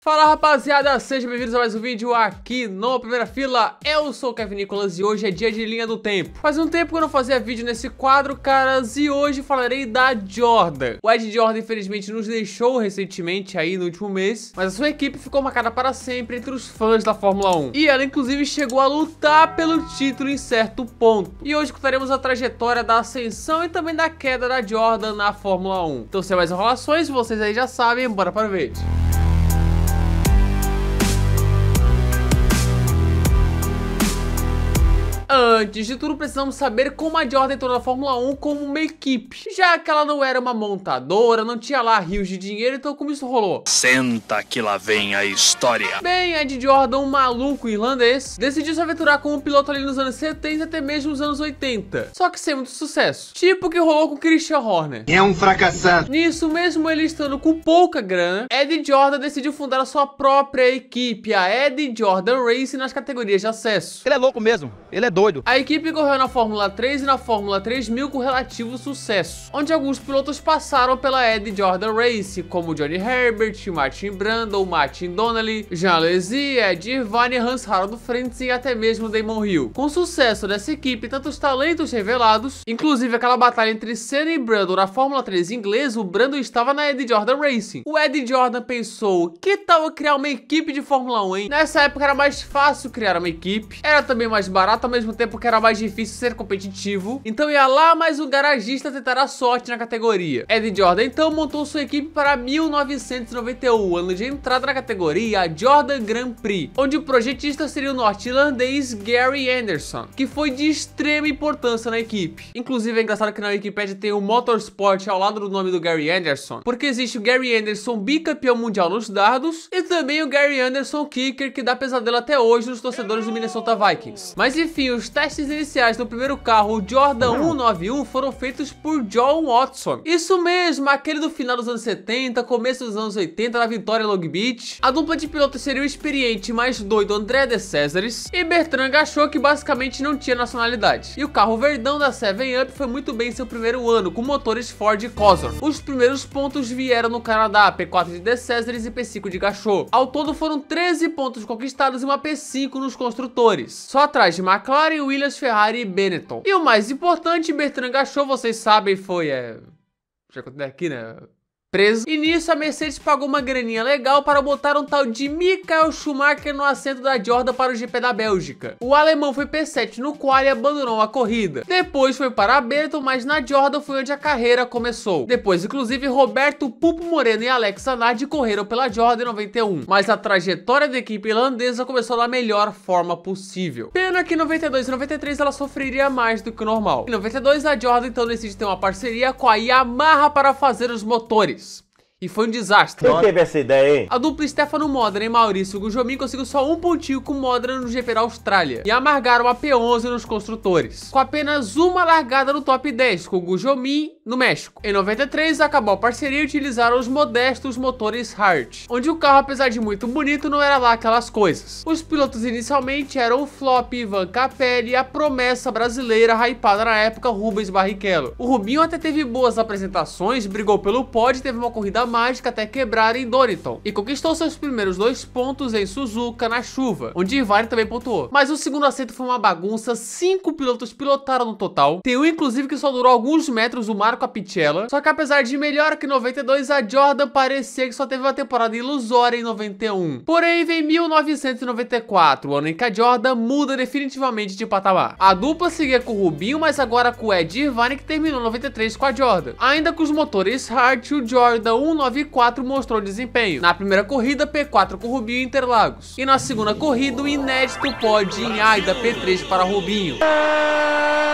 Fala rapaziada, sejam bem-vindos a mais um vídeo aqui no Primeira Fila. Eu sou o Kevin Nicolas e hoje é dia de linha do tempo. Faz um tempo que eu não fazia vídeo nesse quadro, caras, e hoje falarei da Jordan. O Ed Jordan infelizmente nos deixou recentemente aí no último mês, mas a sua equipe ficou marcada para sempre entre os fãs da Fórmula 1. E ela inclusive chegou a lutar pelo título em certo ponto. E hoje contaremos a trajetória da ascensão e também da queda da Jordan na Fórmula 1. Então sem mais enrolações, vocês aí já sabem, bora para o vídeo. Antes de tudo, precisamos saber como a Jordan entrou na Fórmula 1 como uma equipe. Já que ela não era uma montadora, não tinha lá rios de dinheiro, então como isso rolou? Senta que lá vem a história. Bem, Ed Jordan, um maluco irlandês, decidiu se aventurar como piloto ali nos anos 70 até mesmo nos anos 80. Só que sem muito sucesso. Tipo o que rolou com Christian Horner. É um fracassado. Nisso, mesmo ele estando com pouca grana, Ed Jordan decidiu fundar a sua própria equipe, a Ed Jordan Racing, nas categorias de acesso. Ele é louco mesmo, ele é doido. A equipe correu na Fórmula 3 e na Fórmula 3000 com relativo sucesso, onde alguns pilotos passaram pela Ed Jordan Racing, como Johnny Herbert, Martin Brundle, Martin Donnelly, Jean Alesi, Ed Irvine, Hans Harald Frentzen e até mesmo Damon Hill. Com o sucesso dessa equipe, tantos talentos revelados, inclusive aquela batalha entre Senna e Brundle na Fórmula 3 inglesa, o Brundle estava na Ed Jordan Racing. O Ed Jordan pensou, que tal eu criar uma equipe de Fórmula 1, hein? Nessa época era mais fácil criar uma equipe, era também mais barato, ao mesmo tempo que era mais difícil ser competitivo, então ia lá mais um garagista tentar a sorte na categoria. Ed Jordan então montou sua equipe para 1991, ano de entrada na categoria, a Jordan Grand Prix, onde o projetista seria o norte-irlandês Gary Anderson, que foi de extrema importância na equipe. Inclusive é engraçado que na Wikipedia tem o Motorsport ao lado do nome do Gary Anderson, porque existe o Gary Anderson bicampeão mundial nos dardos e também o Gary Anderson Kicker, que dá pesadelo até hoje nos torcedores do Minnesota Vikings. Mas enfim, os testes iniciais do primeiro carro, o Jordan 191, foram feitos por John Watson. Isso mesmo, aquele do final dos anos 70, começo dos anos 80, na vitória em Long Beach. A dupla de pilotos seria o experiente e mais doido André de Césares e Bertrand Gachot, que basicamente não tinha nacionalidade. E o carro verdão da 7-Up foi muito bem em seu primeiro ano, com motores Ford Cosworth. Os primeiros pontos vieram no Canadá, P4 de de Césares e P5 de Gachot. Ao todo foram 13 pontos conquistados e uma P5 nos construtores, só atrás de McLaren, Williams, Ferrari e Benetton. E o mais importante, Bertrand Gachot, vocês sabem, foi já contei aqui, né? Preso. E nisso a Mercedes pagou uma graninha legal para botar um tal de Michael Schumacher no assento da Jordan para o GP da Bélgica. O alemão foi P7 no qual e abandonou a corrida. Depois foi para a Benetton, mas na Jordan foi onde a carreira começou. Depois, inclusive, Roberto Pupo Moreno e Alex Zanardi correram pela Jordan em 91. Mas a trajetória da equipe irlandesa começou da melhor forma possível. Pena que em 92 e 93 ela sofreria mais do que o normal. Em 92 a Jordan então decide ter uma parceria com a Yamaha para fazer os motores. E foi um desastre. Quem teve essa ideia, hein? A dupla Stefano Modena e Maurício Gugelmin conseguiu só um pontinho com Modena no GP da Austrália e amargaram a P11 nos construtores, com apenas uma largada no top 10, com Gugelmin no México. Em 93 acabou a parceria e utilizaram os modestos motores Hart, onde o carro, apesar de muito bonito, não era lá aquelas coisas. Os pilotos inicialmente eram o flop Ivan Capelli e a promessa brasileira hypada na época, Rubens Barrichello. O Rubinho até teve boas apresentações, brigou pelo pódio e teve uma corrida mágica até quebrar em Donington e conquistou seus primeiros 2 pontos em Suzuka na chuva, onde Irvine também pontuou. Mas o segundo assento foi uma bagunça, 5 pilotos pilotaram no total, tem um inclusive que só durou alguns metros, o Marco Apicella. Só que apesar de melhor que 92, a Jordan parecia que só teve uma temporada ilusória em 91. Porém vem 1994, o ano em que a Jordan muda definitivamente de patamar. A dupla seguia com o Rubinho, mas agora com o Ed Irvine, que terminou 93 com a Jordan. Ainda com os motores Hart, o Jordan 194 mostrou desempenho. Na primeira corrida, P4 com Rubinho em Interlagos. E na segunda corrida, o inédito pódio em Aida, P3 para Rubinho.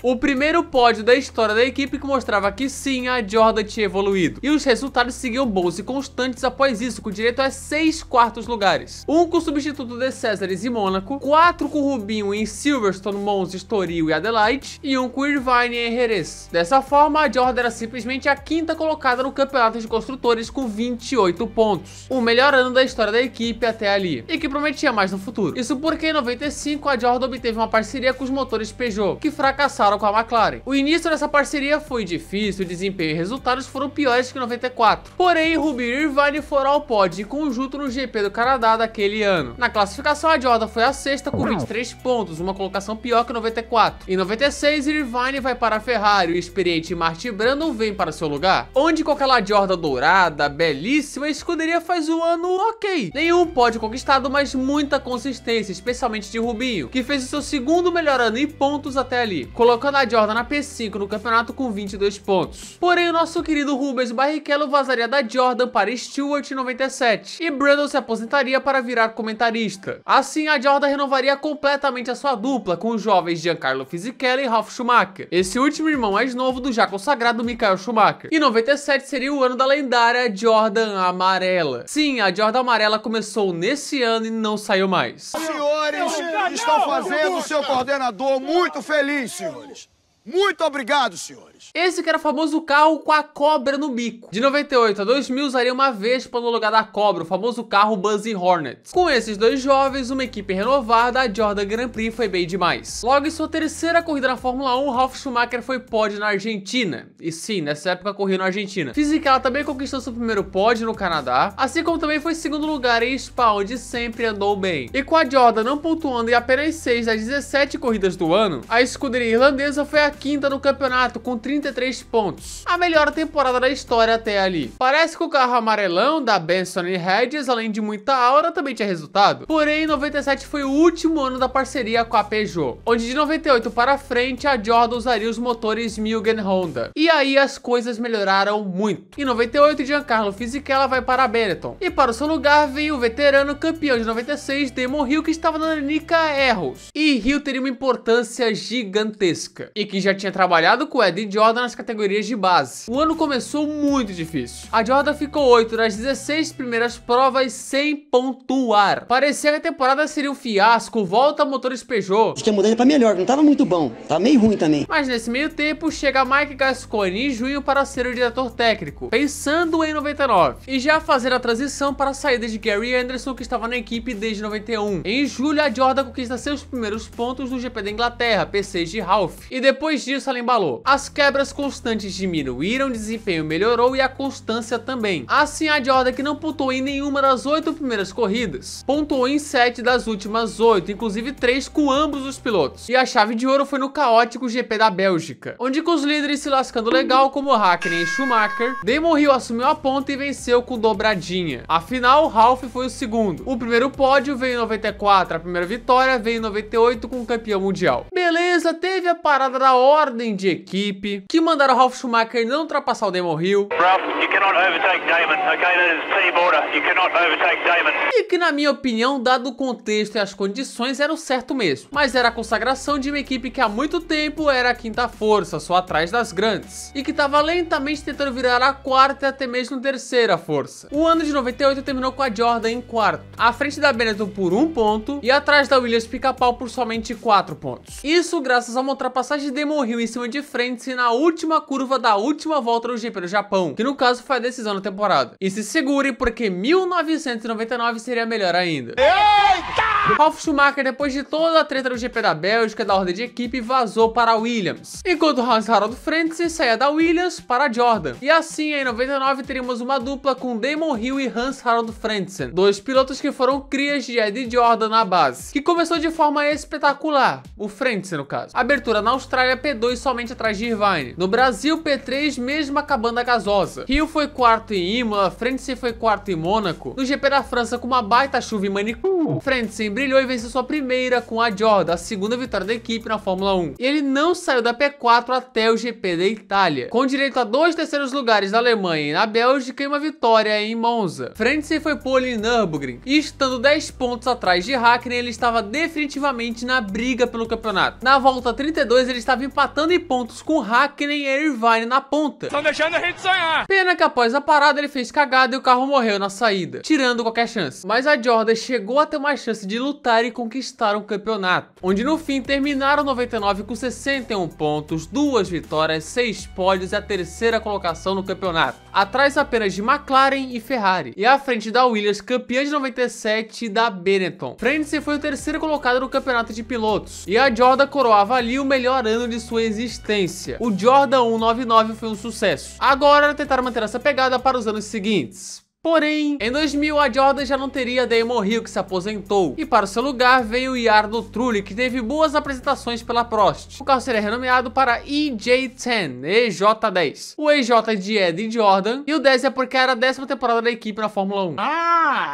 O primeiro pódio da história da equipe que mostrava que sim, a Jordan tinha evoluído. E os resultados seguiam bons e constantes após isso, com direito a 6 quartos lugares. Um com o substituto de Césares e Mônaco, 4 com Rubinho em Silverstone, Monza, Estoril e Adelaide, e um com Irvine em Jerez. Dessa forma, a Jordan era simplesmente a 5ª colocada no campeonato de construtores Williams com 28 pontos, o melhor ano da história da equipe até ali, e que prometia mais no futuro. Isso porque em 95 a Jordan obteve uma parceria com os motores Peugeot, que fracassaram com a McLaren. O início dessa parceria foi difícil, o desempenho e resultados foram piores que em 94. Porém, Rubinho e Irvine foram ao pódio em conjunto no GP do Canadá daquele ano. Na classificação, a Jordan foi a sexta com 23 pontos, uma colocação pior que 94. Em 96, Irvine vai para a Ferrari, o experiente Martin Brundle vem para seu lugar, onde com aquela Jordan dourada, belíssima, a escuderia faz um ano ok. Nenhum pódio conquistado, mas muita consistência, especialmente de Rubinho, que fez o seu segundo melhor ano em pontos até ali, colocando a Jordan na P5 no campeonato com 22 pontos. Porém, o nosso querido Rubens Barrichello vazaria da Jordan para Stewart em 97, e Brundle se aposentaria para virar comentarista. Assim, a Jordan renovaria completamente a sua dupla com os jovens Giancarlo Fisichella e Ralf Schumacher, esse último irmão mais novo do já consagrado Michael Schumacher. E 97 seria o ano da lendária Jordan amarela. Sim, a Jordan amarela começou nesse ano e não saiu mais. Os senhores estão fazendo o seu coordenador muito feliz, senhores. Muito obrigado, senhores. Esse que era o famoso carro com a cobra no bico. De 98 a 2000 usaria uma Vespa no lugar da cobra, o famoso carro Buzzy Hornet. Com esses dois jovens, uma equipe renovada, a Jordan Grand Prix foi bem demais. Logo em sua terceira corrida na Fórmula 1, Ralf Schumacher foi pódio na Argentina. E sim, nessa época correu na Argentina. Fisichella também conquistou seu primeiro pódio no Canadá, assim como também foi segundo lugar em Spa, onde sempre andou bem. E com a Jordan não pontuando em apenas 6 das 17 corridas do ano, a escuderia irlandesa foi a quinta no campeonato com 33 pontos, a melhor temporada da história até ali. Parece que o carro amarelão da Benson e Hedges, além de muita aura, também tinha resultado. Porém, 97 foi o último ano da parceria com a Peugeot, onde de 98 para frente a Jordan usaria os motores Mugen Honda. E aí as coisas melhoraram muito. Em 98, Giancarlo Fisichella vai para a Benetton, e para o seu lugar veio o veterano campeão de 96, Damon Hill, que estava na Nica Erros. E Hill teria uma importância gigantesca, e que já tinha trabalhado com Eddie Jordan nas categorias de base. O ano começou muito difícil. A Jordan ficou 8 das 16 primeiras provas sem pontuar. Parecia que a temporada seria um fiasco, volta a motores Peugeot. Tinha mudado para melhor, não estava muito bom, tava meio ruim também. Mas nesse meio tempo chega Mike Gascoigne em junho para ser o diretor técnico, pensando em 99, e já fazer a transição para a saída de Gary Anderson, que estava na equipe desde 91. Em julho, a Jordan conquista seus primeiros pontos no GP da Inglaterra, P6 de Ralf, e depois disso ela embalou. As quebras constantes diminuíram, o desempenho melhorou e a constância também. Assim, a Jordan, que não pontuou em nenhuma das 8 primeiras corridas, pontuou em 7 das últimas 8, inclusive 3 com ambos os pilotos. E a chave de ouro foi no caótico GP da Bélgica, onde com os líderes se lascando legal como Hakkinen e Schumacher, Damon Hill assumiu a ponta e venceu com dobradinha. Afinal, Ralf foi o segundo. O primeiro pódio veio em 94, a primeira vitória veio em 98 com o campeão mundial. Beleza, teve a parada da ordem de equipe, que mandaram o Ralf Schumacher não ultrapassar o Damon Hill. Ralf, you cannot overtake Damon. Okay, that is team order. You cannot overtake Damon. E que, na minha opinião, dado o contexto e as condições, era o certo mesmo. Mas era a consagração de uma equipe que há muito tempo era a quinta força, só atrás das grandes, e que estava lentamente tentando virar a quarta e até mesmo terceira força. O ano de 98 terminou com a Jordan em quarto, à frente da Benetton por 1 ponto e atrás da Williams Pica-Pau por somente 4 pontos. Isso graças a uma ultrapassagem de Damon Hill em cima de Frentzen na última curva da última volta do GP do Japão, que no caso foi a decisão da temporada. E se segure, porque 1999 seria melhor ainda. Eita! Ralf Schumacher, depois de toda a treta do GP da Bélgica, da ordem de equipe, vazou para a Williams, enquanto Hans-Harald Frentzen saía da Williams para a Jordan. E assim, em 99, teríamos uma dupla com Damon Hill e Hans-Harald Frentzen, dois pilotos que foram crias de Eddie Jordan na base, que começou de forma espetacular, o Frentzen no caso. Abertura na Austrália, P2 somente atrás de Irvine. No Brasil, P3 mesmo acabando a gasosa. Hill foi quarto em Imola, Frentzen foi quarto em Mônaco. No GP da França, com uma baita chuva em Manicourt, Frentzen brilhou e venceu sua primeira com a Jordan, a segunda vitória da equipe na Fórmula 1. E ele não saiu da P4 até o GP da Itália, com direito a 2 terceiros lugares na Alemanha e na Bélgica e uma vitória em Monza. Frentzen foi pole em Nürburgring, e estando 10 pontos atrás de Hakkinen, ele estava definitivamente na briga pelo campeonato. Na volta 32, ele estava empatando em pontos com Hakkinen e Irvine na ponta. Estão deixando a gente sonhar. Pena que após a parada ele fez cagada e o carro morreu na saída, tirando qualquer chance. Mas a Jordan chegou a ter uma chance de lutar e conquistar um campeonato, onde no fim terminaram 99 com 61 pontos, 2 vitórias, 6 pódios e a terceira colocação no campeonato, atrás apenas de McLaren e Ferrari, e à frente da Williams, campeã de 97 e da Benetton. Frentzen foi o terceiro colocado no campeonato de pilotos, e a Jordan coroava ali o melhor ano de sua existência. O Jordan 199 foi um sucesso. Agora tentaram manter essa pegada para os anos seguintes. Porém, em 2000 a Jordan já não teria Damon Hill, que se aposentou, e para o seu lugar veio o Jarno Trulli, que teve boas apresentações pela Prost. O carro seria renomeado para EJ10, EJ10. O EJ de Eddie Jordan, e o 10 é porque era a 10ª temporada da equipe na Fórmula 1.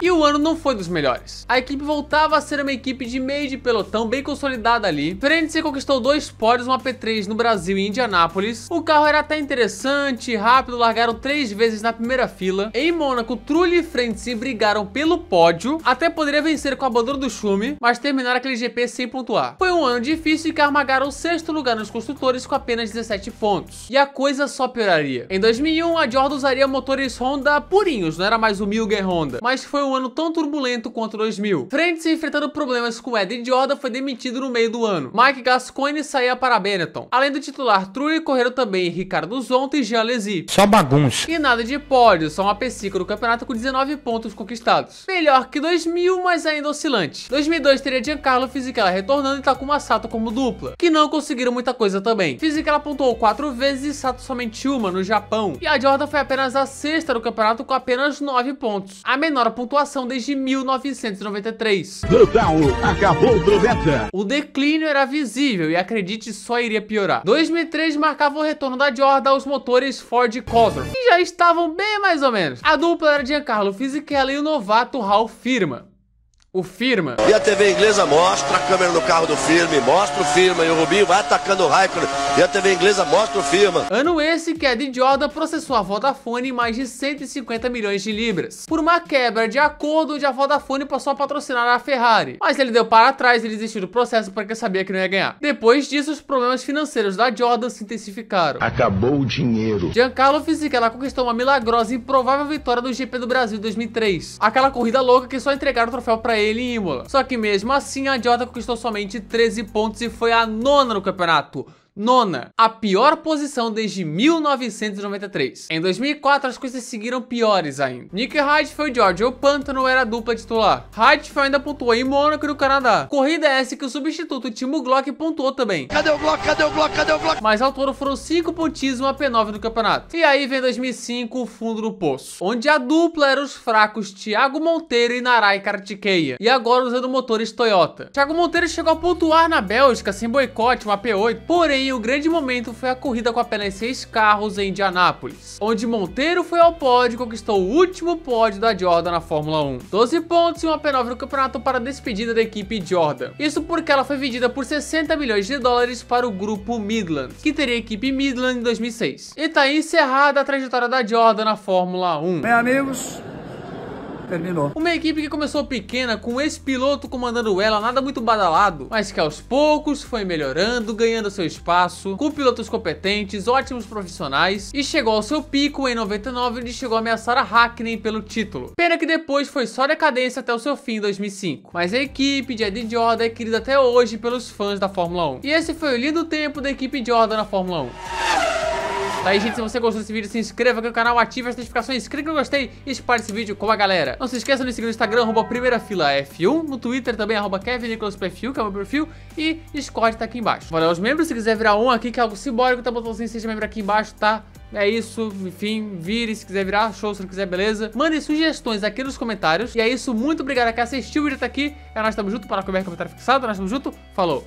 E o ano não foi dos melhores. A equipe voltava a ser uma equipe de meio de pelotão bem consolidada ali. Frentzen conquistou 2 pódios, uma P3 no Brasil e Indianápolis. O carro era até interessante, rápido, largaram 3 vezes na primeira fila. Em Mônaco, Trulli e Frentzen brigaram pelo pódio, até poderia vencer com o abandono do Schumi, mas terminaram aquele GP sem pontuar. Foi um ano difícil e que armagaram o 6º lugar nos construtores com apenas 17 pontos. E a coisa só pioraria. Em 2001, a Jordan usaria motores Honda purinhos, não era mais o Milger Honda, mas foi um ano tão turbulento quanto 2000. Frentzen, enfrentando problemas com Eddie Jordan, foi demitido no meio do ano. Mike Gascoigne saía para a Benetton. Além do titular Trulli, correram também Ricardo Zonta e Jean Alesi. Só bagunça. E nada de pódio, só uma P5 no campeonato com 19 pontos conquistados. Melhor que 2000, mas ainda oscilante. 2002 teria Giancarlo Fisichella retornando e Takuma Sato como dupla, que não conseguiram muita coisa também. Fisichella pontuou 4 vezes e Sato somente uma no Japão. E a Jordan foi apenas a 6ª no campeonato com apenas 9 pontos, a menor pontuação desde 1993. Acabou o troveta. O declínio era visível e, acredite, só iria piorar. 2003 marcava o retorno da Jordan aos motores Ford Cosworth, que já estavam bem mais ou menos. A dupla era Giancarlo Fisichella e o novato Ralf Firma. O Firma. E a TV inglesa mostra a câmera no carro do Firma, mostra o Firma e o Rubinho vai atacando o Raikkonen. E a TV inglesa mostra o Firma. Ano esse que Eddie Jordan processou a Vodafone em mais de 150 milhões de libras, por uma quebra de acordo onde a Vodafone passou a patrocinar a Ferrari. Mas ele deu para trás e desistiu do processo porque sabia que não ia ganhar. Depois disso, os problemas financeiros da Jordan se intensificaram. Acabou o dinheiro. Giancarlo Fisichella conquistou uma milagrosa e improvável vitória do GP do Brasil em 2003. Aquela corrida louca que só entregaram o troféu para ele em Imola. Só que mesmo assim a Jordan conquistou somente 13 pontos e foi a 9ª no campeonato. 9ª, a pior posição desde 1993. Em 2004 as coisas seguiram piores ainda. Nick Heidfeld e George O'Pantano era a dupla titular. Heidfeld ainda pontuou em Mônaco e no Canadá. Corrida essa que o substituto Timo Glock pontuou também. Cadê o Glock? Cadê o Glock? Cadê o Glock? Mas ao todo foram 5 pontinhos e uma P9 no campeonato. E aí vem 2005 o fundo do poço, onde a dupla era os fracos Thiago Monteiro e Narai Kartikeya, e agora usando motores Toyota. Thiago Monteiro chegou a pontuar na Bélgica sem boicote, uma P8, porém o grande momento foi a corrida com apenas 6 carros em Indianápolis, onde Monteiro foi ao pódio e conquistou o último pódio da Jordan na Fórmula 1. 12 pontos e uma P9 no campeonato para a despedida da equipe Jordan. Isso porque ela foi vendida por 60 milhões de dólares para o grupo Midland, que teria a equipe Midland em 2006. E tá aí encerrada a trajetória da Jordan na Fórmula 1. Bem, amigos, terminou. Uma equipe que começou pequena, com esse piloto comandando ela, nada muito badalado, mas que aos poucos foi melhorando, ganhando seu espaço, com pilotos competentes, ótimos profissionais, e chegou ao seu pico em 99, onde chegou a ameaçar a Hakkinen pelo título. Pena que depois foi só decadência até o seu fim em 2005. Mas a equipe de Eddie Jordan é querida até hoje pelos fãs da Fórmula 1. E esse foi o lindo tempo da equipe Jordan na Fórmula 1. Tá aí, gente, se você gostou desse vídeo, se inscreva aqui no canal, ative as notificações, clique no gostei e espalhe esse vídeo com a galera. Não se esqueça de me seguir no Instagram, @primeirafila_F1, no Twitter também, @KevinNicholasPFU, que é o meu perfil, e Discord tá aqui embaixo. Valeu aos membros, se quiser virar um aqui, que é algo simbólico, tá botãozinho, seja membro aqui embaixo, tá? É isso, enfim, vire se quiser virar, show, se não quiser, beleza? Mande sugestões aqui nos comentários. E é isso, muito obrigado a quem assistiu o vídeo até aqui. Nós estamos juntos, para comentário fixado, nós estamos juntos, falou!